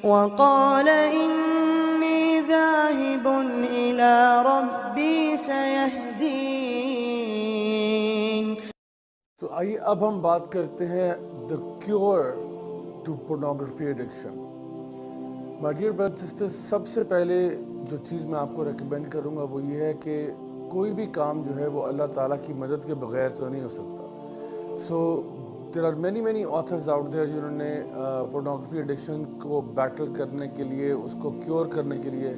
وقال إني ذاهب إلى ربي سيهدين. تو آئیے اب ہم بات کرتے ہیں the cure to pornography addiction. My dear brothers and sisters, سب سے پہلے جو چیز میں آپ کو ریکمینڈ کروں گا وہ یہ ہے کہ کوئی بھی کام جو ہے وہ اللہ تعالیٰ کی مدد کے بغیر تو نہیں ہو سکتا. سو there are many authors out there جنہوں نے pornography addiction کو بیٹل کرنے کے لیے، اس کو کیور کرنے کے لیے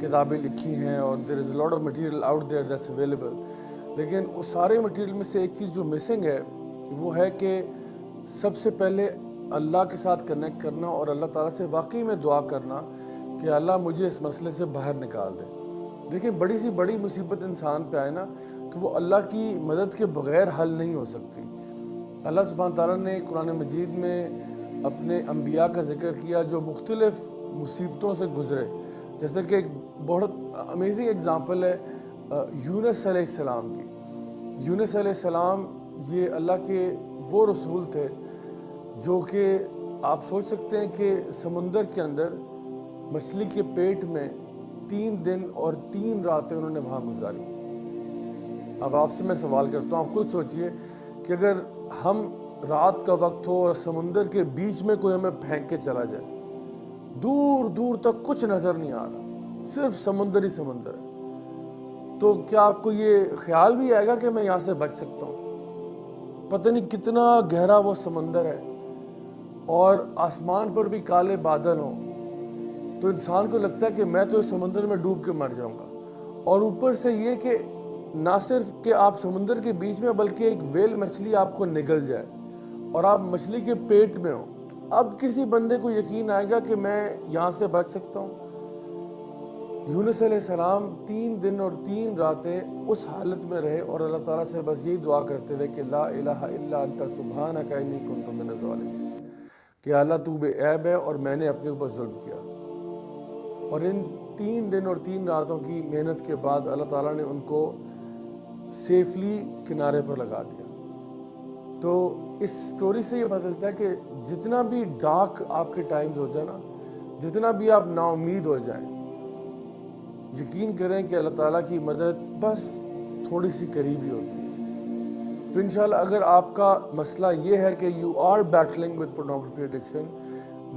کتابیں لکھی ہیں، اور there is a lot of material out there that's available. لیکن اس سارے مٹیریل میں سے ایک چیز جو مسنگ ہے وہ ہے کہ سب سے پہلے اللہ کے ساتھ کنیکٹ کرنا اور اللہ تعالیٰ سے واقعی میں دعا کرنا کہ اللہ مجھے اس مسئلے سے باہر نکال دے. دیکھیں بڑی سی بڑی مصیبت انسان پہ آئے نا تو وہ اللہ کی مدد کے بغیر حل نہیں ہو سکتی. اللہ سبحانہ تعالیٰ نے قرآن مجید میں اپنے انبیاء کا ذکر کیا جو مختلف مصیبتوں سے گزرے. جیسے کہ ایک بہت امیزنگ ایگزامپل ہے یونس علیہ السلام کی. یونس علیہ السلام یہ اللہ کے وہ رسول تھے جو کہ آپ سوچ سکتے ہیں کہ سمندر کے اندر مچھلی کے پیٹ میں 3 دن اور 3 راتیں انہوں نے وہاں گزاری. اب آپ سے میں سوال کرتا ہوں، آپ خود سوچئے کہ اگر ہم رات کا وقت ہو اور سمندر کے بیچ میں کوئی ہمیں پھینک کے چلا جائے، دور دور تک کچھ نظر نہیں آ رہا، صرف سمندر ہی سمندر ہے، تو کیا آپ کو یہ خیال بھی آئے گا کہ میں یہاں سے بچ سکتا ہوں؟ پتہ نہیں کتنا گہرا وہ سمندر ہے اور آسمان پر بھی کالے بادل ہوں، تو انسان کو لگتا ہے کہ میں تو اس سمندر میں ڈوب کے مر جاؤں گا. اور اوپر سے یہ کہ نہ صرف کہ آپ سمندر کے بیچ میں بلکہ ایک ویل مچھلی آپ کو نگل جائے اور آپ مچھلی کے پیٹ میں ہوں. اب کسی بندے کو یقین آئے گا کہ میں یہاں سے بچ سکتا ہوں؟ یونس علیہ السلام 3 دن اور 3 راتیں اس حالت میں رہے اور اللہ تعالیٰ سے بس یہی دعا کرتے رہے کہ لا الہ الا انت سبحانک انی کنت من الظالمین، کہ اللہ تو بے عیب ہے اور میں نے اپنے اوپر ظلم کیا. اور ان 3 دن اور 3 راتوں کی محنت کے بعد اللہ تعالیٰ نے ان کو سیفلی کنارے پر لگا دیا. تو اس سٹوری سے یہ پتہ چلتا ہے کہ جتنا بھی ڈارک آپ کے ٹائمز ہو جائے نا، جتنا بھی آپ نا امید ہو جائیں، یقین کریں کہ اللہ تعالیٰ کی مدد بس تھوڑی سی قریب ہی ہوتی ہے. تو انشاءاللہ اگر آپ کا مسئلہ یہ ہے کہ you are battling with pornography addiction,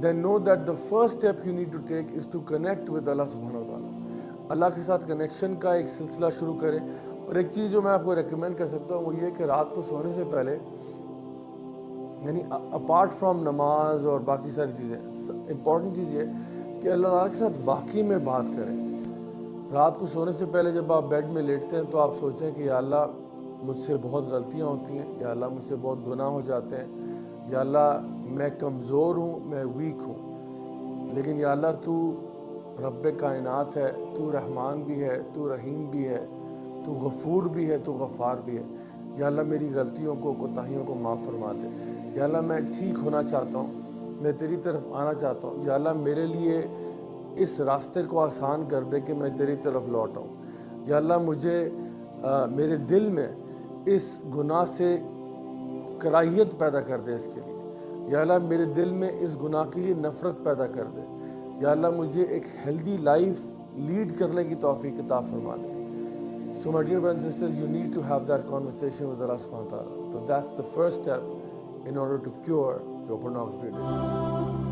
then know that the first step you need to take is to connect with Allah subhanahu wa ta'ala. اللہ کے ساتھ کنیکشن کا ایک سلسلہ شروع کریں. اور ایک چیز جو میں آپ کو ریکمینڈ کر سکتا ہوں وہ یہ کہ رات کو سونے سے پہلے، یعنی اپارٹ فرام نماز اور باقی ساری چیزیں، امپورٹنٹ چیز یہ کہ اللہ تعالیٰ کے ساتھ واقعی میں بات کریں. رات کو سونے سے پہلے جب آپ بیڈ میں لیٹتے ہیں تو آپ سوچیں کہ یا اللہ مجھ سے بہت غلطیاں ہوتی ہیں، یا اللہ مجھ سے بہت گناہ ہو جاتے ہیں، یا اللہ میں کمزور ہوں، میں ویک ہوں، لیکن یا اللہ تو رب کائنات ہے، تو رحمان بھی ہے، تو رحیم بھی ہے، تو غفور بھی ہے، تو غفار بھی ہے. یا اللہ میری غلطیوں کو، کوتاہیوں کو معاف فرما دے. یا اللہ میں ٹھیک ہونا چاہتا ہوں، میں تیری طرف آنا چاہتا ہوں. یا اللہ میرے لیے اس راستے کو آسان کر دے کہ میں تیری طرف لوٹ آؤں. یا اللہ مجھے میرے دل میں اس گناہ سے کراہیت پیدا کر دے اس کے لیے. یا اللہ میرے دل میں اس گناہ کے لیے نفرت پیدا کر دے. یا اللہ مجھے ایک ہیلدی لائف لیڈ کرنے کی توفیق عطا فرما دے. So my dear brothers and sisters, you need to have that conversation with Allah subhanahu wa ta'ala. So that's the first step in order to cure your pornography addiction.